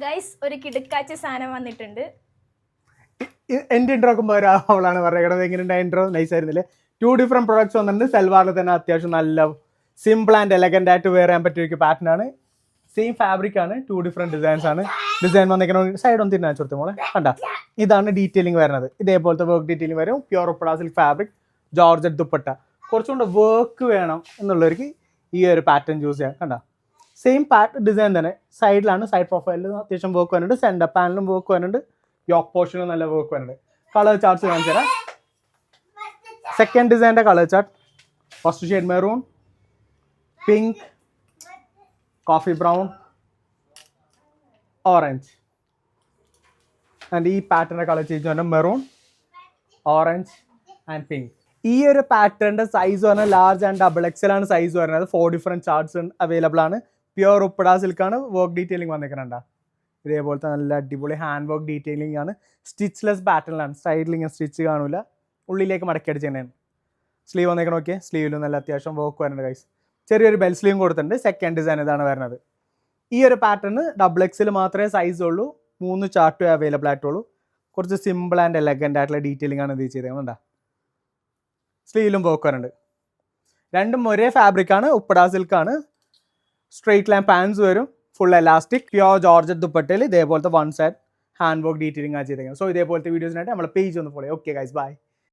Guys ഒരു കിടുക്കാച്ച സാധനം വന്നിട്ടുണ്ട്. എൻ്റെ ഇൻട്രോ ഒക്കെ അവളാണ് പറയുന്നത്. എങ്ങനെയുണ്ട് ഇൻട്രോ? നൈസ് ആയിരുന്നില്ലേ? 2 ഡിഫറെന്റ് പ്രൊഡക്ട്സ് വന്നിട്ടുണ്ട്. സൽവാറിൽ തന്നെ അത്യാവശ്യം നല്ല സിമ്പിൾ ആൻഡ് എലഗന്റ് ആയിട്ട് വെയർ ചെയ്യാൻ പറ്റിയ ഒരു പാറ്റേൺ ആണ്. സെയിം ഫാബ്രിക് ആണ്, 2 ഡിഫറെന്റ് ഡിസൈൻസ് ആണ്. ഡിസൈൻ വന്നിരിക്കുന്ന സൈഡ് ഒന്ന് തിരിഞ്ഞു കൊടുത്തു മോളെ, കണ്ട ഇതാണ് ഡീറ്റെയിലിംഗ് വരുന്നത്. ഇതേപോലത്തെ വർക്ക് ഡീറ്റെയിലിംഗ് വരും. Pure Uppada silk fabric, georgette dupatta. കുറച്ചുകൊണ്ട് വർക്ക് വേണം എന്നുള്ളവർക്ക് ഈ ഒരു പാറ്റേൺ ചൂസ് ചെയ്യാം. കണ്ട സെയിം ഡിസൈൻ തന്നെ. സൈഡിലാണ്, സൈഡ് പ്രൊഫൈലിൽ അത്യാവശ്യം വർക്ക് വരുന്നുണ്ട്. സെൻറ്റർ പാനലും വർക്ക് വരുന്നുണ്ട്. യോക്ക് പോർഷനിലും നല്ല വർക്ക് വരുന്നുണ്ട്. കളർ ചാർട്ട്സ് കാണിച്ചു തരാം. സെക്കൻഡ് ഡിസൈൻ്റെ colour chart. First shade maroon, pink, coffee brown, orange. And ഈ പാറ്റേണിൻ്റെ കളർ ചേഞ്ച് പറഞ്ഞാൽ മെറൂൺ, ഓറഞ്ച് ആൻഡ് പിങ്ക്. ഈ ഒരു പാറ്റേണിൻ്റെ സൈസ് പറഞ്ഞാൽ ലാർജ് ആൻഡ് ഡബിൾ എക്സൽ ആണ് സൈസ് വരുന്നത്. 4 ഡിഫറെൻറ്റ് ചാർട്ട്സ് അവൈലബിൾ ആണ്. പ്യുവർ ഉപ്പട സിൽക്കാണ്. വർക്ക് ഡീറ്റെയിലിംഗ് വന്നിരിക്കുന്നുണ്ട്. ഇതേപോലത്തെ നല്ല അടിപൊളി ഹാൻഡ് വർക്ക് ഡീറ്റെയിലിംഗ് ആണ്. സ്റ്റിച്ച്ലെസ് പാറ്റേണിലാണ്. സൈഡിലിങ്ങനെ സ്റ്റിച്ച് കാണൂല, ഉള്ളിലേക്ക് മടക്കി അടിച്ച് തന്നെയാണ്. സ്ലീവ് വന്നേക്കണം. ഓക്കെ, സ്ലീവിലും നല്ല അത്യാവശ്യം വർക്ക് വരുന്നുണ്ട് ഗൈസ്. ചെറിയൊരു ബെൽ സ്ലീവും കൊടുത്തിട്ടുണ്ട്. സെക്കൻഡ് ഡിസൈൻ ഇതാണ് വരുന്നത്. ഈ ഒരു പാറ്റേൺ ഡബിൾ എക്സിൽ മാത്രമേ സൈസ് ഉള്ളൂ. 3 ചാർട്ടും അവൈലബിൾ ആയിട്ടുള്ളൂ. കുറച്ച് സിമ്പിൾ ആൻഡ് എലഗൻ്റ് ആയിട്ടുള്ള ഡീറ്റെയിലിംഗ് ആണ് ഇത് ചെയ്തേക്കുന്നുണ്ടാ. സ്ലീവിലും വർക്ക് വരുന്നുണ്ട്. രണ്ടും ഒരേ ഫാബ്രിക് ആണ്, ഉപ്പട സിൽക്ക് ആണ്. സ്ട്രെയിറ്റ് ലൈൻ പാൻസ് വരും. ഫുൾ എലാസ്റ്റിക് പ്യോർ ജോർജറ്റ് ദുപ്പട്ടയിൽ ഇതേപോലത്തെ 1 സൈഡ് ഹാൻഡ് വർക്ക് ഡീറ്റെയിലിംഗ് ആണ് ചെയ്തേക്കുന്നത്. സോ ഇതേപോലത്തെ വീഡിയോസിനായിട്ട് നമ്മളെ പേജ് ഒന്ന് ഫോളോ ചെയ്യാം. Okay guys, by.